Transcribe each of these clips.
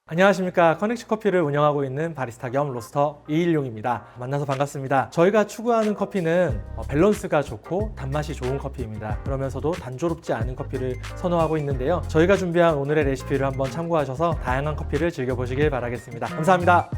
안녕하십니까. 커넥션 커피를 운영하고 있는 바리스타 겸 로스터 이일용입니다. 만나서 반갑습니다. 저희가 추구하는 커피는 밸런스가 좋고 단맛이 좋은 커피입니다. 그러면서도 단조롭지 않은 커피를 선호하고 있는데요. 저희가 준비한 오늘의 레시피를 한번 참고하셔서 다양한 커피를 즐겨보시길 바라겠습니다. 감사합니다.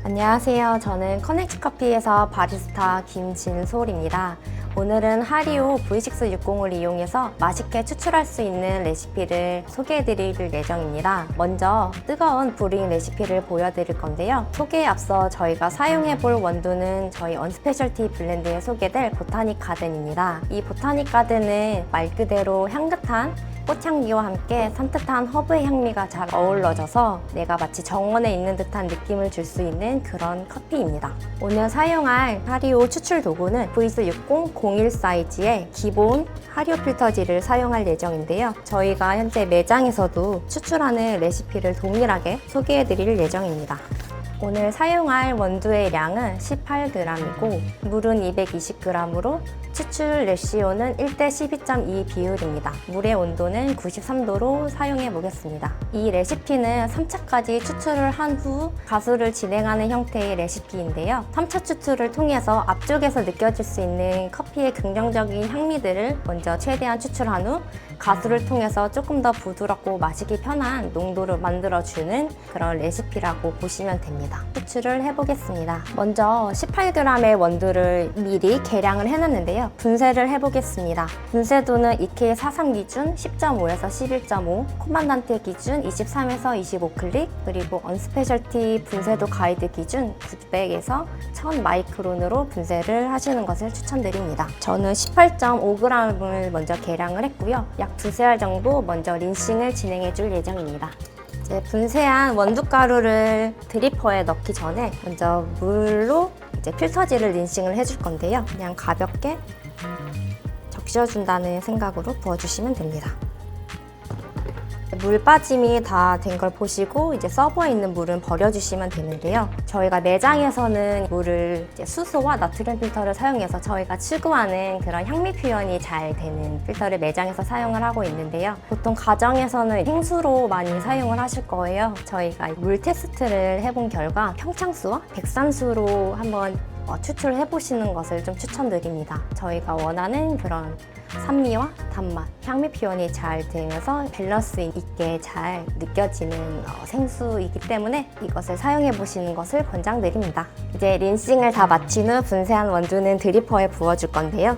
안녕하세요. 저는 커넥션 커피에서 바리스타 김진솔입니다. 오늘은 하리오 V660을 이용해서 맛있게 추출할 수 있는 레시피를 소개해 드릴 예정입니다. 먼저 뜨거운 브링 레시피를 보여드릴 건데요. 소개에 앞서 저희가 사용해 볼 원두는 저희 언스페셜티 블렌드에 소개될 보타닉 가든입니다. 이 보타닉 가든은 말 그대로 향긋한 꽃향기와 함께 산뜻한 허브의 향미가 잘 어우러져서 내가 마치 정원에 있는 듯한 느낌을 줄 수 있는 그런 커피입니다. 오늘 사용할 하리오 추출 도구는 V660 01 사이즈의 기본 하리오 필터지를 사용할 예정인데요. 저희가 현재 매장에서도 추출하는 레시피를 동일하게 소개해 드릴 예정입니다. 오늘 사용할 원두의 양은 18g이고 물은 220g으로 추출 레시오는 1대 12.2 비율입니다. 물의 온도는 93도로 사용해 보겠습니다. 이 레시피는 3차까지 추출을 한 후 가수를 진행하는 형태의 레시피인데요. 3차 추출을 통해서 앞쪽에서 느껴질 수 있는 커피의 긍정적인 향미들을 먼저 최대한 추출한 후 가수를 통해서 조금 더 부드럽고 마시기 편한 농도를 만들어주는 그런 레시피라고 보시면 됩니다. 추출을 해보겠습니다. 먼저 18g의 원두를 미리 계량을 해놨는데요. 분쇄를 해보겠습니다. 분쇄도는 이케 사상 기준 10.5에서 11.5, 코만단테 기준 23에서 25클릭, 그리고 언스페셜티 분쇄도 가이드 기준 900에서 1000 마이크론으로 분쇄를 하시는 것을 추천드립니다. 저는 18.5g을 먼저 계량을 했고요. 약 두세 알 정도 먼저 린싱을 진행해 줄 예정입니다. 이제 분쇄한 원두가루를 드리퍼에 넣기 전에 먼저 물로 이제 필터지를 린싱을 해줄 건데요. 그냥 가볍게 적셔준다는 생각으로 부어주시면 됩니다. 물 빠짐이 다 된 걸 보시고 이제 서버에 있는 물은 버려주시면 되는데요. 저희가 매장에서는 물을 이제 수소와 나트륨 필터를 사용해서 저희가 추구하는 그런 향미 표현이 잘 되는 필터를 매장에서 사용을 하고 있는데요. 보통 가정에서는 생수로 많이 사용을 하실 거예요. 저희가 물 테스트를 해본 결과 평창수와 백산수로 한번 추출해 보시는 것을 좀 추천드립니다. 저희가 원하는 그런 산미와 단맛, 향미 표현이 잘 되면서 밸런스 있게 잘 느껴지는 생수이기 때문에 이것을 사용해 보시는 것을 권장드립니다. 이제 린싱을 다 마친 후 분쇄한 원두는 드리퍼에 부어줄 건데요.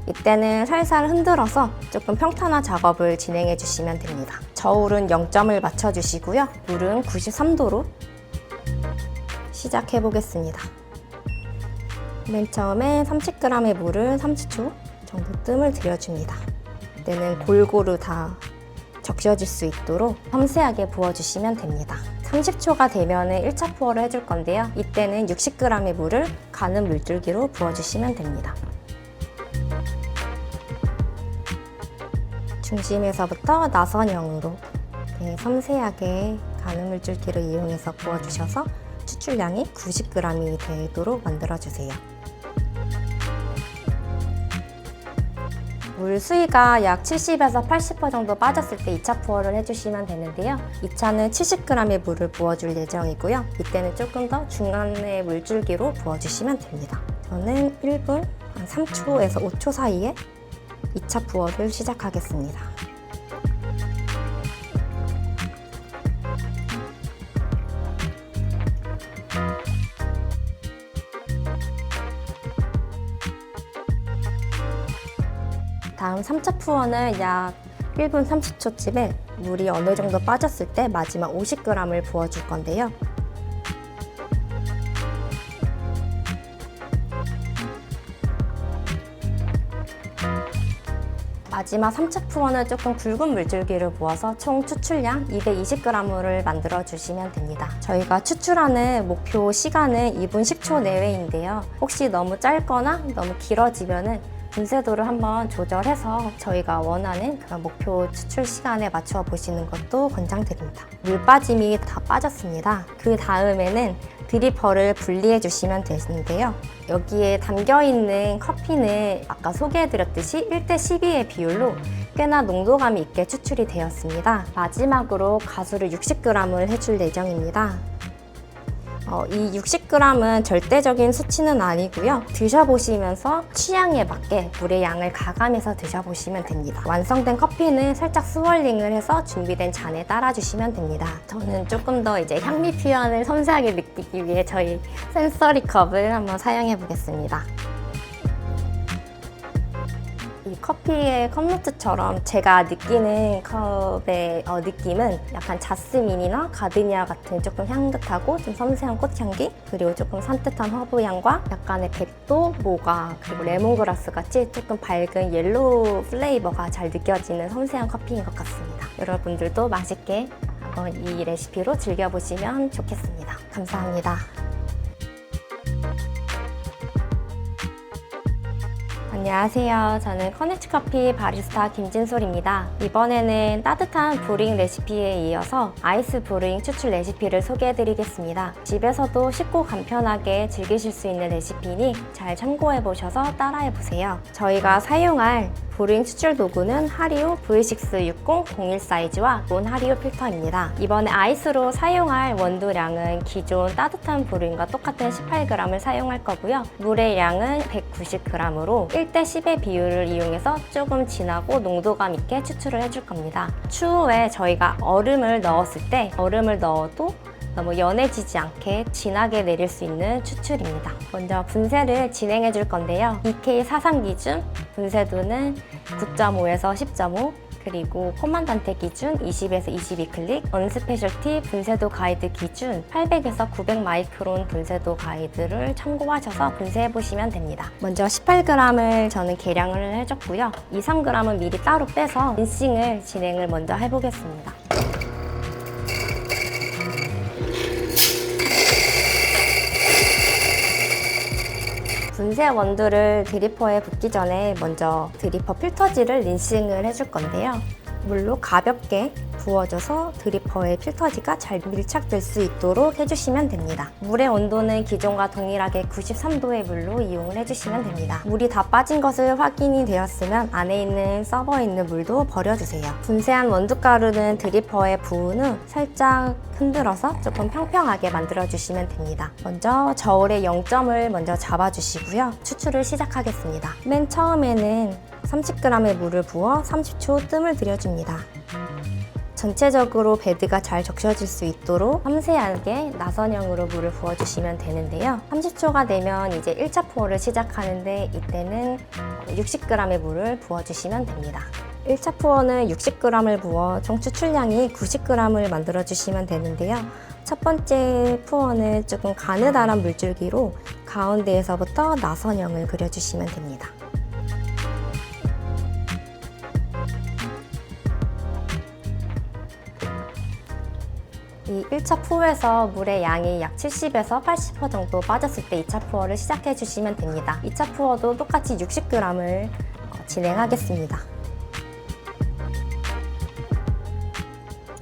이때는 살살 흔들어서 조금 평탄화 작업을 진행해 주시면 됩니다. 저울은 0점을 맞춰주시고요. 물은 93도로 시작해 보겠습니다. 맨 처음에 30g의 물을 30초 정도 뜸을 들여줍니다. 이때는 골고루 다 적셔질 수 있도록 섬세하게 부어주시면 됩니다. 30초가 되면 1차 투어를 해줄 건데요. 이때는 60g의 물을 가는 물줄기로 부어주시면 됩니다. 중심에서부터 나선형으로 섬세하게 가는 물줄기를 이용해서 부어주셔서 추출량이 90g이 되도록 만들어주세요. 물 수위가 약 70에서 80% 정도 빠졌을 때 2차 투어를 해주시면 되는데요. 2차는 70g의 물을 부어줄 예정이고요. 이때는 조금 더 중간의 물줄기로 부어주시면 됩니다. 저는 1분, 한 3초에서 5초 사이에 2차 부어를 시작하겠습니다. 다음 3차 투어는 약 1분 30초쯤에 물이 어느 정도 빠졌을 때 마지막 50g을 부어줄 건데요. 마지막 3차 투어는 조금 굵은 물줄기를 부어서 총 추출량 220g을 만들어 주시면 됩니다. 저희가 추출하는 목표 시간은 2분 10초 내외인데요. 혹시 너무 짧거나 너무 길어지면은 분쇄도를 한번 조절해서 저희가 원하는 그런 목표 추출 시간에 맞춰 보시는 것도 권장드립니다. 물 빠짐이 다 빠졌습니다. 그 다음에는 드리퍼를 분리해 주시면 되는데요. 여기에 담겨있는 커피는 아까 소개해드렸듯이 1대12의 비율로 꽤나 농도감 있게 추출이 되었습니다. 마지막으로 가수를 60g을 해줄 예정입니다. 이 60g은 절대적인 수치는 아니고요. 드셔보시면서 취향에 맞게 물의 양을 가감해서 드셔보시면 됩니다. 완성된 커피는 살짝 스월링을 해서 준비된 잔에 따라주시면 됩니다. 저는 조금 더 이제 향미 표현을 섬세하게 느끼기 위해 저희 센서리 컵을 한번 사용해 보겠습니다. 이 커피의 컵노트처럼 제가 느끼는 컵의 느낌은 약간 자스민이나 가드니아 같은 조금 향긋하고 좀 섬세한 꽃향기, 그리고 조금 산뜻한 허브향과 약간의 백도, 모가, 그리고 레몬그라스 같이 조금 밝은 옐로우 플레이버가 잘 느껴지는 섬세한 커피인 것 같습니다. 여러분들도 맛있게 한번 이 레시피로 즐겨보시면 좋겠습니다. 감사합니다. 안녕하세요. 저는 커넥트커피 바리스타 김진솔입니다. 이번에는 따뜻한 브루잉 레시피에 이어서 아이스 브루잉 추출 레시피를 소개해드리겠습니다. 집에서도 쉽고 간편하게 즐기실 수 있는 레시피니 잘 참고해보셔서 따라해보세요. 저희가 사용할 브루잉 추출 도구는 하리오 V660 01 사이즈와 론 하리오 필터입니다. 이번에 아이스로 사용할 원두량은 기존 따뜻한 브루잉과 똑같은 18g을 사용할 거고요. 물의 양은 190g으로 1대10의 비율을 이용해서 조금 진하고 농도감 있게 추출을 해줄 겁니다. 추후에 저희가 얼음을 넣었을 때 얼음을 넣어도 너무 연해지지 않게 진하게 내릴 수 있는 추출입니다. 먼저 분쇄를 진행해 줄 건데요. EK 사상 기준 분쇄도는 9.5에서 10.5, 그리고 코만단테 기준 20에서 22클릭, 언스페셜티 분쇄도 가이드 기준 800에서 900 마이크론 분쇄도 가이드를 참고하셔서 분쇄해 보시면 됩니다. 먼저 18g을 저는 계량을 해줬고요. 2, 3g은 미리 따로 빼서 린싱을 진행을 먼저 해보겠습니다. 분쇄 원두를 드리퍼에 붓기 전에 먼저 드리퍼 필터지를 린싱을 해줄 건데요. 물로 가볍게 부어줘서 드리퍼의 필터지가 잘 밀착될 수 있도록 해주시면 됩니다. 물의 온도는 기존과 동일하게 93도의 물로 이용을 해주시면 됩니다. 물이 다 빠진 것을 확인이 되었으면 안에 있는 서버에 있는 물도 버려주세요. 분쇄한 원두가루는 드리퍼에 부은 후 살짝 흔들어서 조금 평평하게 만들어주시면 됩니다. 먼저 저울의 0점을 먼저 잡아주시고요. 추출을 시작하겠습니다. 맨 처음에는 30g의 물을 부어 30초 뜸을 들여줍니다. 전체적으로 베드가 잘 적셔질 수 있도록 섬세하게 나선형으로 물을 부어주시면 되는데요. 30초가 되면 이제 1차 포어를 시작하는데 이때는 60g의 물을 부어주시면 됩니다. 1차 푸어는 60g을 부어 총 추출량이 90g을 만들어주시면 되는데요. 첫 번째 푸어는 조금 가느다란 물줄기로 가운데에서부터 나선형을 그려주시면 됩니다. 이 1차 푸어에서 물의 양이 약 70에서 80% 정도 빠졌을 때 2차 푸어를 시작해 주시면 됩니다. 2차 푸어도 똑같이 60g을 진행하겠습니다.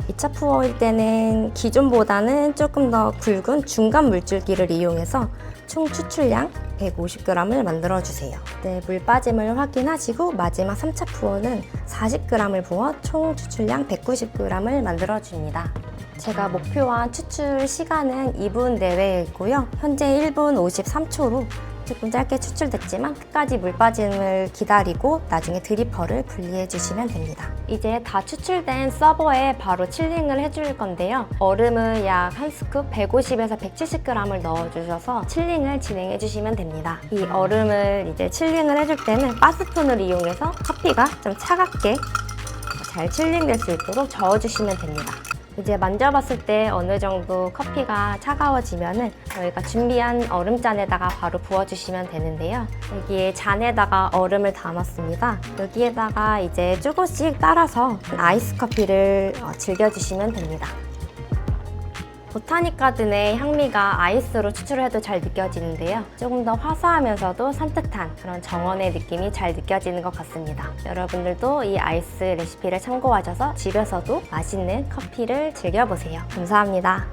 2차 푸어일 때는 기존보다는 조금 더 굵은 중간 물줄기를 이용해서 총 추출량 150g을 만들어주세요. 네, 물 빠짐을 확인하시고 마지막 3차 푸어는 40g을 부어 총 추출량 190g을 만들어줍니다. 제가 목표한 추출 시간은 2분 내외이고요. 현재 1분 53초로 조금 짧게 추출됐지만 끝까지 물 빠짐을 기다리고 나중에 드리퍼를 분리해 주시면 됩니다. 이제 다 추출된 서버에 바로 칠링을 해줄 건데요. 얼음을 약 1스쿱 150에서 170g을 넣어주셔서 칠링을 진행해 주시면 됩니다. 이 얼음을 이제 칠링을 해줄 때는 바스푼을 이용해서 커피가 좀 차갑게 잘 칠링될 수 있도록 저어주시면 됩니다. 이제 만져봤을 때 어느 정도 커피가 차가워지면은 저희가 준비한 얼음잔에다가 바로 부어주시면 되는데요. 여기에 잔에다가 얼음을 담았습니다. 여기에다가 이제 조금씩 따라서 아이스 커피를 즐겨주시면 됩니다. 보타닉 가든의 향미가 아이스로 추출을 해도 잘 느껴지는데요. 조금 더 화사하면서도 산뜻한 그런 정원의 느낌이 잘 느껴지는 것 같습니다. 여러분들도 이 아이스 레시피를 참고하셔서 집에서도 맛있는 커피를 즐겨보세요. 감사합니다.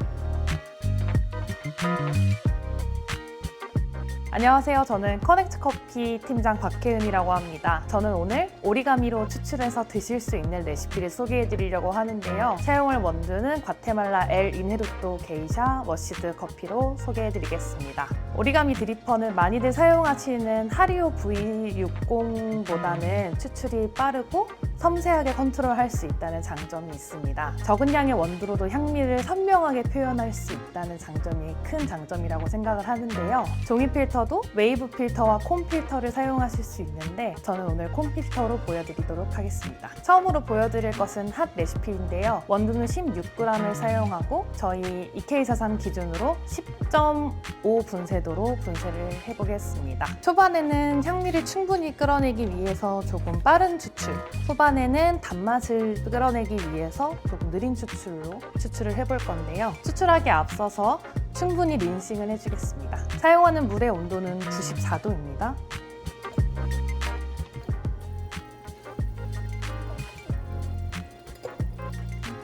안녕하세요. 저는 커넥트 커피 팀장 박혜은이라고 합니다. 저는 오늘 오리가미로 추출해서 드실 수 있는 레시피를 소개해 드리려고 하는데요. 사용할 원두는 과테말라 엘 인헤르토 게이샤 머시드 커피로 소개해 드리겠습니다. 오리가미 드리퍼는 많이들 사용하시는 하리오 V60보다는 추출이 빠르고 섬세하게 컨트롤할 수 있다는 장점이 있습니다. 적은 양의 원두로도 향미를 선명하게 표현할 수 있다는 장점이 큰 장점이라고 생각을 하는데요. 종이 필터도 웨이브 필터와 콘 필터를 사용하실 수 있는데 저는 오늘 콘 필터로 보여드리도록 하겠습니다. 처음으로 보여드릴 것은 핫 레시피인데요. 원두는 16g을 사용하고 저희 EK43 기준으로 10.5 분쇄도로 분쇄를 해보겠습니다. 초반에는 향미를 충분히 끌어내기 위해서 조금 빠른 추출, 후반에는 단맛을 끌어내기 위해서 조금 느린 추출로 추출을 해볼 건데요. 추출하기에 앞서서 충분히 린싱을 해주겠습니다. 사용하는 물의 온도는 94도입니다.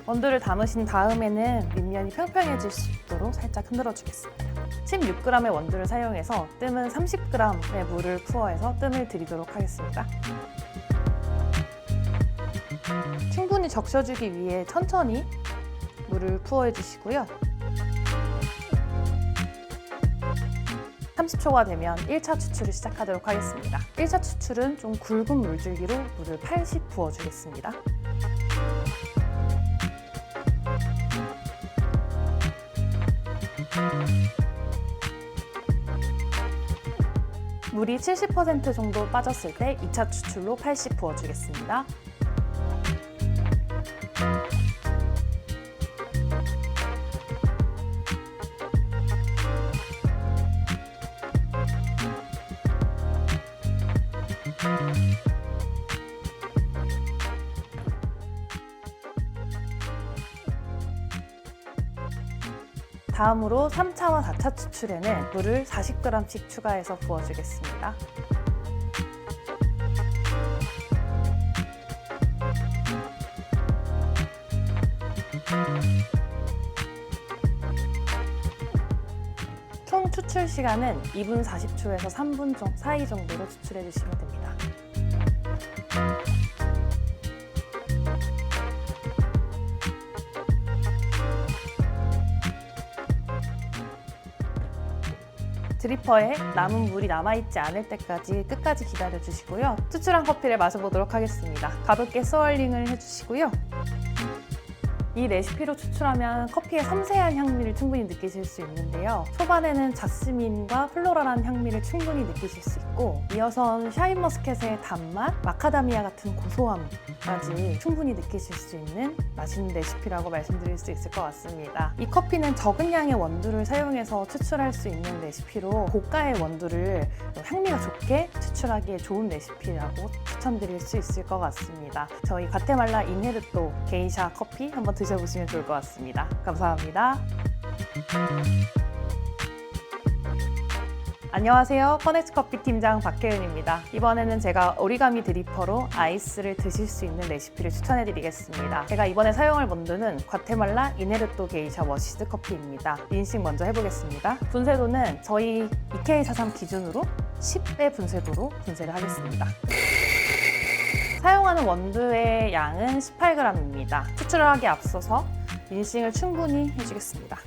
원두를 담으신 다음에는 밑면이 평평해질 수 있도록 살짝 흔들어 주겠습니다. 16g의 원두를 사용해서 뜸은 30g의 물을 부어서 뜸을 들이도록 하겠습니다. 충분히 적셔주기 위해 천천히 물을 부어해 주시고요. 30초가 되면 1차 추출을 시작하도록 하겠습니다. 1차 추출은 좀 굵은 물줄기로 물을 80 부어주겠습니다. 물이 70% 정도 빠졌을 때 2차 추출로 80 부어주겠습니다. 다음으로 3차와 4차 추출에는 물을 40g씩 추가해서 부어주겠습니다. 총 추출 시간은 2분 40초에서 3분 사이 정도로 추출해 주시면 됩니다. 드리퍼에 남은 물이 남아있지 않을 때까지 끝까지 기다려주시고요. 추출한 커피를 마셔보도록 하겠습니다. 가볍게 스월링을 해주시고요. 이 레시피로 추출하면 커피의 섬세한 향미를 충분히 느끼실 수 있는데요. 초반에는 자스민과 플로럴한 향미를 충분히 느끼실 수 있고 이어선 샤인머스켓의 단맛, 마카다미아 같은 고소함까지 충분히 느끼실 수 있는 맛있는 레시피라고 말씀드릴 수 있을 것 같습니다. 이 커피는 적은 양의 원두를 사용해서 추출할 수 있는 레시피로 고가의 원두를 향미가 좋게 추출하기에 좋은 레시피라고 추천드릴 수 있을 것 같습니다. 저희 과테말라 인헤르토 게이샤 커피 한번 드셔보시면 좋을 것 같습니다. 감사합니다. 안녕하세요. 커넥트 커피 팀장 박혜은입니다. 이번에는 제가 오리가미 드리퍼로 아이스를 드실 수 있는 레시피를 추천해드리겠습니다. 제가 이번에 사용할 원두는 과테말라 인헤르토 게이샤 머시드 커피입니다. 린싱 먼저 해보겠습니다. 분쇄도는 저희 EK43 기준으로 10배 분쇄도로 분쇄를 하겠습니다. 사용하는 원두의 양은 18g입니다. 추출을 하기에 앞서서 린싱을 충분히 해주겠습니다.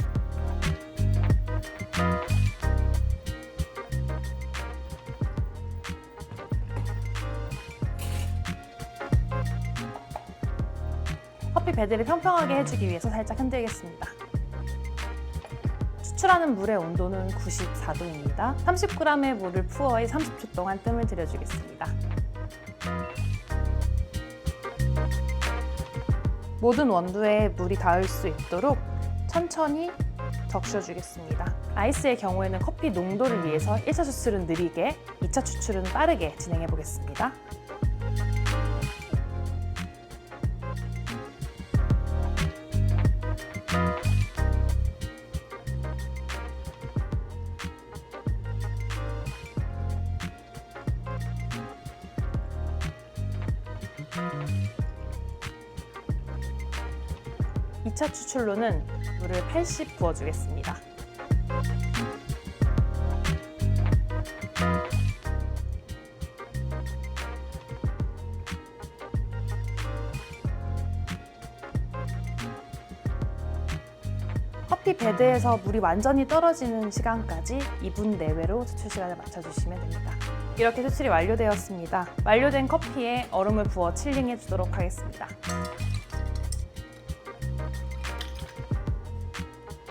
커피 베드를 평평하게 해주기 위해서 살짝 흔들겠습니다. 추출하는 물의 온도는 94도입니다. 30g의 물을 부어에 30초 동안 뜸을 들여주겠습니다. 모든 원두에 물이 닿을 수 있도록 천천히 적셔주겠습니다. 아이스의 경우에는 커피 농도를 위해서 1차 추출은 느리게, 2차 추출은 빠르게 진행해 보겠습니다. 2차 추출로는 물을 80 부어주겠습니다. 커피 베드에서 물이 완전히 떨어지는 시간까지 2분 내외로 추출 시간을 맞춰주시면 됩니다. 이렇게 추출이 완료되었습니다. 완료된 커피에 얼음을 부어 칠링해 주도록 하겠습니다.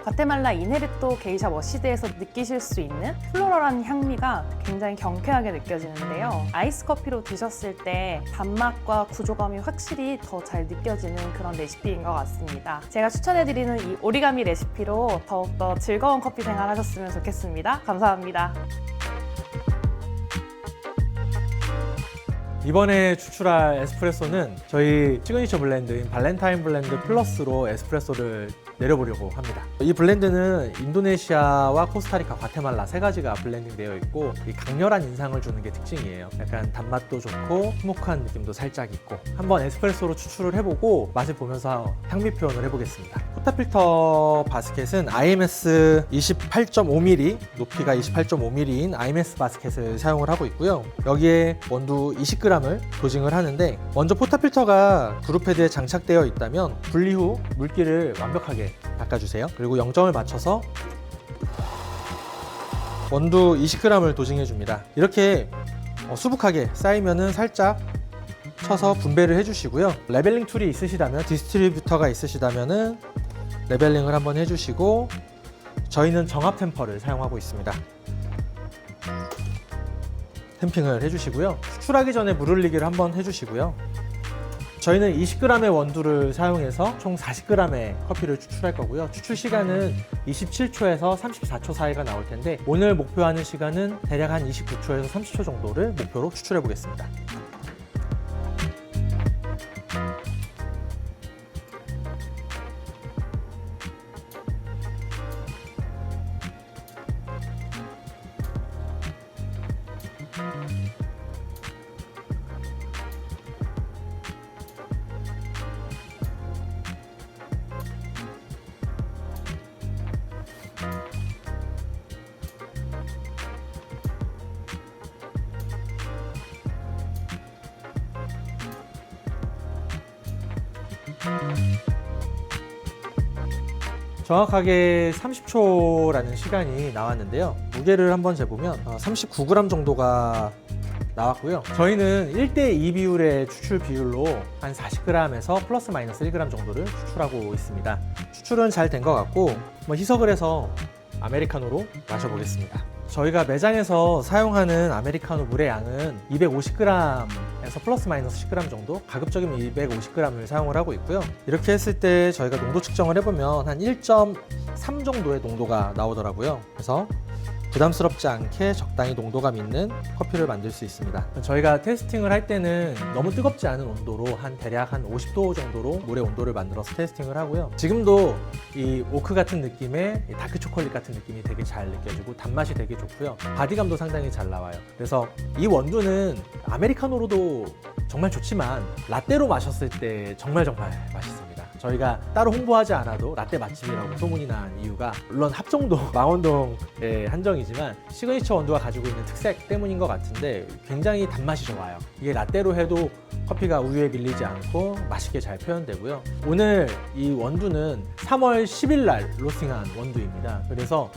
과테말라 이네르토 게이샤 머시드에서 느끼실 수 있는 플로럴한 향미가 굉장히 경쾌하게 느껴지는데요. 아이스 커피로 드셨을 때 단맛과 구조감이 확실히 더 잘 느껴지는 그런 레시피인 것 같습니다. 제가 추천해드리는 이 오리가미 레시피로 더욱더 즐거운 커피 생활 하셨으면 좋겠습니다. 감사합니다. 이번에 추출할 에스프레소는 저희 시그니처 블렌드인 발렌타인 블렌드 플러스로 에스프레소를 내려보려고 합니다. 이 블렌드는 인도네시아와 코스타리카, 과테말라 세 가지가 블렌딩 되어 있고 이 강렬한 인상을 주는 게 특징이에요. 약간 단맛도 좋고 스모크한 느낌도 살짝 있고 한번 에스프레소로 추출을 해보고 맛을 보면서 향미 표현을 해보겠습니다. 포타필터 바스켓은 IMS 28.5mm, 높이가 28.5mm인 IMS 바스켓을 사용을 하고 있고요. 여기에 원두 20g을 도징을 하는데 먼저 포타필터가 그룹헤드에 장착되어 있다면 분리 후 물기를 완벽하게 닦아주세요. 그리고 0점을 맞춰서 원두 20g을 도징해 줍니다. 이렇게 수북하게 쌓이면은 살짝 쳐서 분배를 해주시고요. 레벨링 툴이 있으시다면, 디스트리뷰터가 있으시다면은 레벨링을 한번 해주시고, 저희는 정압 템퍼를 사용하고 있습니다. 템핑을 해주시고요. 추출하기 전에 물 흘리기를 한번 해주시고요. 저희는 20g의 원두를 사용해서 총 40g의 커피를 추출할 거고요. 추출 시간은 27초에서 34초 사이가 나올 텐데 오늘 목표하는 시간은 대략 한 29초에서 30초 정도를 목표로 추출해 보겠습니다. 정확하게 30초라는 시간이 나왔는데요. 무게를 한번 재보면 39g 정도가 나왔고요. 저희는 1대2 비율의 추출 비율로 한 40g에서 플러스 마이너스 1g 정도를 추출하고 있습니다. 추출은 잘 된 것 같고 한번 희석을 해서 아메리카노로 마셔보겠습니다. 저희가 매장에서 사용하는 아메리카노 물의 양은 250g에서 플러스 마이너스 10g 정도, 가급적이면 250g을 사용을 하고 있고요. 이렇게 했을 때 저희가 농도 측정을 해보면 한 1.3 정도의 농도가 나오더라고요. 그래서 부담스럽지 않게 적당히 농도감 있는 커피를 만들 수 있습니다. 저희가 테스팅을 할 때는 너무 뜨겁지 않은 온도로 대략 한 50도 정도로 물의 온도를 만들어서 테스팅을 하고요. 지금도 이 오크 같은 느낌의 다크 초콜릿 같은 느낌이 되게 잘 느껴지고 단맛이 되게 좋고요. 바디감도 상당히 잘 나와요. 그래서 이 원두는 아메리카노로도 정말 좋지만 라떼로 마셨을 때 정말 맛있습니다. 저희가 따로 홍보하지 않아도 라떼 맛집이라고 소문이 난 이유가 물론 합정동, 망원동의 한정이지만 시그니처 원두가 가지고 있는 특색 때문인 것 같은데 굉장히 단맛이 좋아요. 이게 라떼로 해도 커피가 우유에 밀리지 않고 맛있게 잘 표현되고요. 오늘 이 원두는 3월 10일 날 로스팅한 원두입니다. 그래서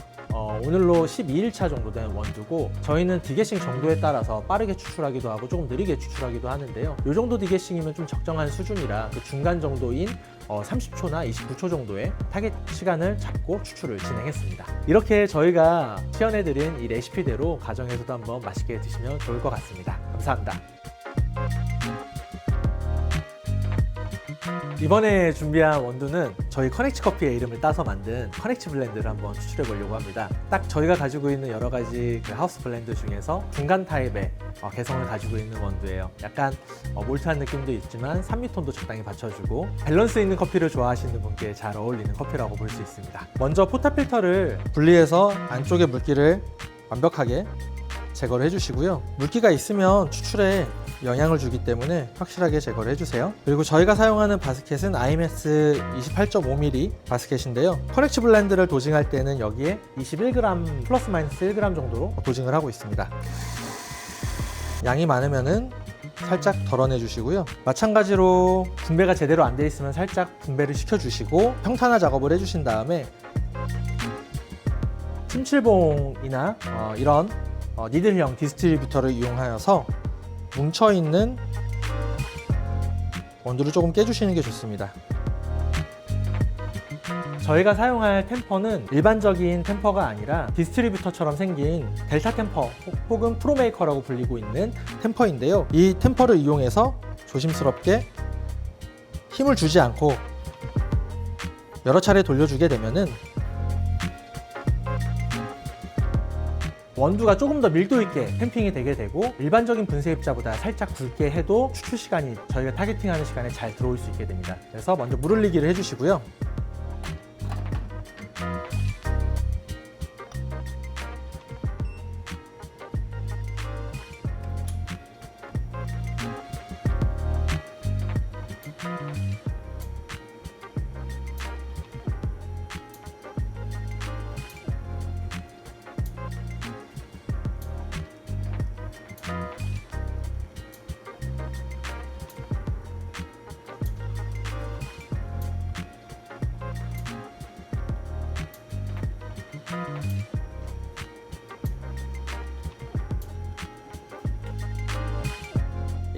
오늘로 12일차 정도 된 원두고 저희는 디게싱 정도에 따라서 빠르게 추출하기도 하고 조금 느리게 추출하기도 하는데요. 이 정도 디게싱이면 좀 적정한 수준이라 그 중간 정도인 30초나 29초 정도의 타겟 시간을 잡고 추출을 진행했습니다. 이렇게 저희가 시연해드린 이 레시피대로 가정에서도 한번 맛있게 드시면 좋을 것 같습니다. 감사합니다. 이번에 준비한 원두는 저희 커넥치 커피의 이름을 따서 만든 커넥치 블렌드를 한번 추출해 보려고 합니다. 딱 저희가 가지고 있는 여러 가지 그 하우스 블렌드 중에서 중간 타입의 개성을 가지고 있는 원두예요. 약간 몰트한 느낌도 있지만 산미톤도 적당히 받쳐주고 밸런스 있는 커피를 좋아하시는 분께 잘 어울리는 커피라고 볼 수 있습니다. 먼저 포타필터를 분리해서 안쪽에 물기를 완벽하게 제거를 해주시고요. 물기가 있으면 추출에 영향을 주기 때문에 확실하게 제거를 해주세요. 그리고 저희가 사용하는 바스켓은 IMS 28.5mm 바스켓인데요. 커넥치 블렌드를 도징할 때는 여기에 21g 플러스 마이너스 1g 정도로 도징을 하고 있습니다. 양이 많으면은 살짝 덜어내 주시고요. 마찬가지로 분배가 제대로 안 돼 있으면 살짝 분배를 시켜 주시고 평탄화 작업을 해 주신 다음에 침칠봉이나 이런 니들형 디스트리뷰터를 이용하여서 뭉쳐있는 원두를 조금 깨주시는 게 좋습니다. 저희가 사용할 템퍼는 일반적인 템퍼가 아니라 디스트리뷰터처럼 생긴 델타 템퍼 혹은 프로메이커라고 불리고 있는 템퍼인데요. 이 템퍼를 이용해서 조심스럽게 힘을 주지 않고 여러 차례 돌려주게 되면은 원두가 조금 더 밀도 있게 캠핑이 되게 되고 일반적인 분쇄입자보다 살짝 굵게 해도 추출 시간이 저희가 타겟팅하는 시간에 잘 들어올 수 있게 됩니다. 그래서 먼저 물 흘리기를 해주시고요.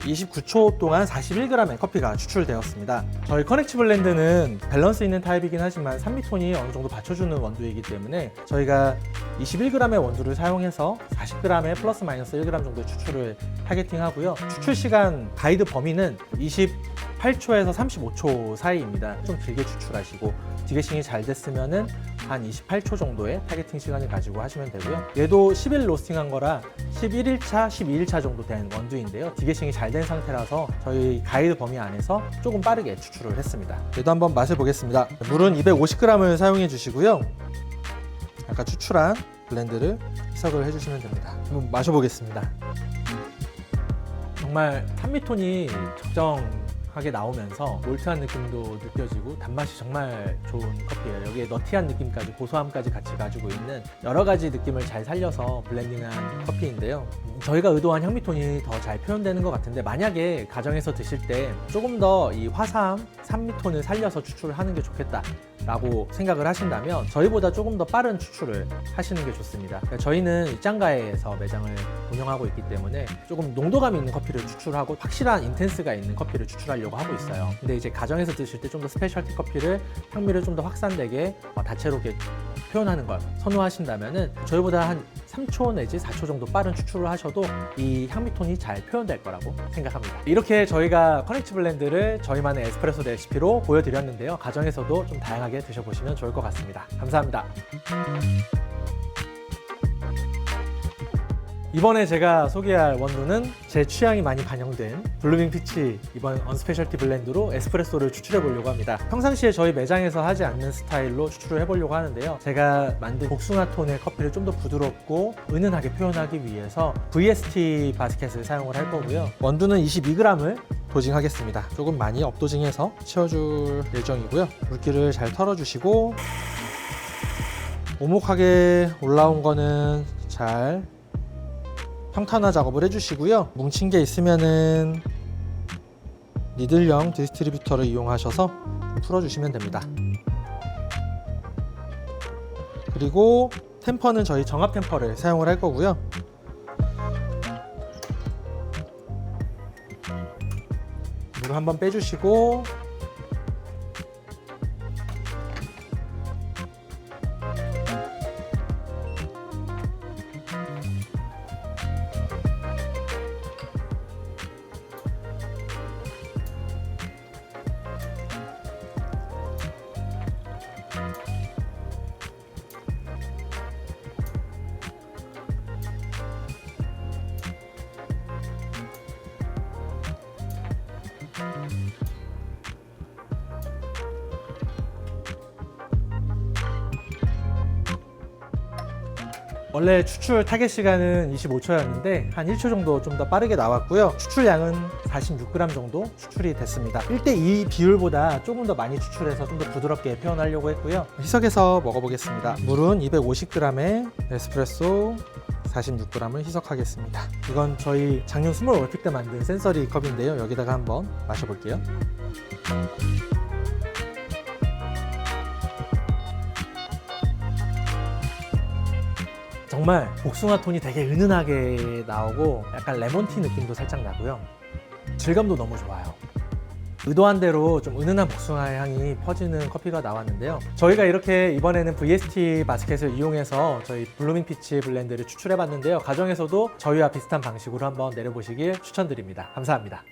(29초) 동안 41g의 커피가 추출되었습니다. 저희 커넥치 블렌드는 밸런스 있는 타입이긴 하지만 산미톤이 어느 정도 받쳐주는 원두이기 때문에 저희가 21g의 원두를 사용해서 40g의 플러스 마이너스 1g 정도의 추출을 타겟팅하고요. 추출 시간 가이드 범위는 28초에서 35초 사이입니다. 좀 길게 추출하시고 디게싱이 잘 됐으면은 한 28초 정도의 타겟팅 시간을 가지고 하시면 되고요. 얘도 10일 로스팅한 거라 11일차, 12일차 정도 된 원두인데요. 디게싱이 잘 된 상태라서 저희 가이드 범위 안에서 조금 빠르게 추출을 했습니다. 얘도 한번 맛을 보겠습니다. 물은 250g을 사용해 주시고요. 아까 추출한 블렌드를 희석을 해주시면 됩니다. 한번 마셔보겠습니다. 정말 산미톤이 적정하게 나오면서 몰트한 느낌도 느껴지고 단맛이 정말 좋은 커피예요. 여기에 너티한 느낌까지 고소함까지 같이 가지고 있는 여러 가지 느낌을 잘 살려서 블렌딩한 커피인데요. 저희가 의도한 향미톤이 더 잘 표현되는 것 같은데 만약에 가정에서 드실 때 조금 더 이 화사함, 산미톤을 살려서 추출을 하는 게 좋겠다 라고 생각을 하신다면 저희보다 조금 더 빠른 추출을 하시는 게 좋습니다. 그러니까 저희는 입장가에서 매장을 운영하고 있기 때문에 조금 농도감이 있는 커피를 추출하고 확실한 인텐스가 있는 커피를 추출하려고 하고 있어요. 근데 이제 가정에서 드실 때 좀 더 스페셜티 커피를 향미를 좀 더 확산되게 다채롭게 표현하는 걸 선호하신다면은 저희보다 한 3초 내지 4초 정도 빠른 추출을 하셔도 이 향미톤이 잘 표현될 거라고 생각합니다. 이렇게 저희가 커넥치 블렌드를 저희만의 에스프레소 레시피로 보여드렸는데요. 가정에서도 좀 다양하게 드셔보시면 좋을 것 같습니다. 감사합니다. 이번에 제가 소개할 원두는 제 취향이 많이 반영된 블루밍 피치 이번 언스페셜티 블렌드로 에스프레소를 추출해 보려고 합니다. 평상시에 저희 매장에서 하지 않는 스타일로 추출을 해보려고 하는데요. 제가 만든 복숭아 톤의 커피를 좀 더 부드럽고 은은하게 표현하기 위해서 VST 바스켓을 사용을 할 거고요. 원두는 22g을 도징하겠습니다. 조금 많이 업도징해서 채워줄 예정이고요. 물기를 잘 털어주시고 오목하게 올라온 거는 잘 평탄화 작업을 해주시고요. 뭉친 게 있으면은 니들형 디스트리뷰터를 이용하셔서 풀어주시면 됩니다. 그리고 템퍼는 저희 정압 템퍼를 사용을 할 거고요. 물을 한번 빼주시고 원래 추출 타겟 시간은 25초였는데 한 1초 정도 좀 더 빠르게 나왔고요. 추출량은 46g 정도 추출이 됐습니다. 1대2 비율보다 조금 더 많이 추출해서 좀 더 부드럽게 표현하려고 했고요. 희석해서 먹어보겠습니다. 물은 250g에 에스프레소 46g을 희석하겠습니다. 이건 저희 작년 스몰 올림픽 때 만든 센서리 컵인데요. 여기다가 한번 마셔볼게요. 정말 복숭아 톤이 되게 은은하게 나오고 약간 레몬티 느낌도 살짝 나고요. 질감도 너무 좋아요. 의도한 대로 좀 은은한 복숭아 향이 퍼지는 커피가 나왔는데요. 저희가 이렇게 이번에는 VST 바스켓을 이용해서 저희 블루밍 피치 블렌드를 추출해 봤는데요. 가정에서도 저희와 비슷한 방식으로 한번 내려보시길 추천드립니다. 감사합니다.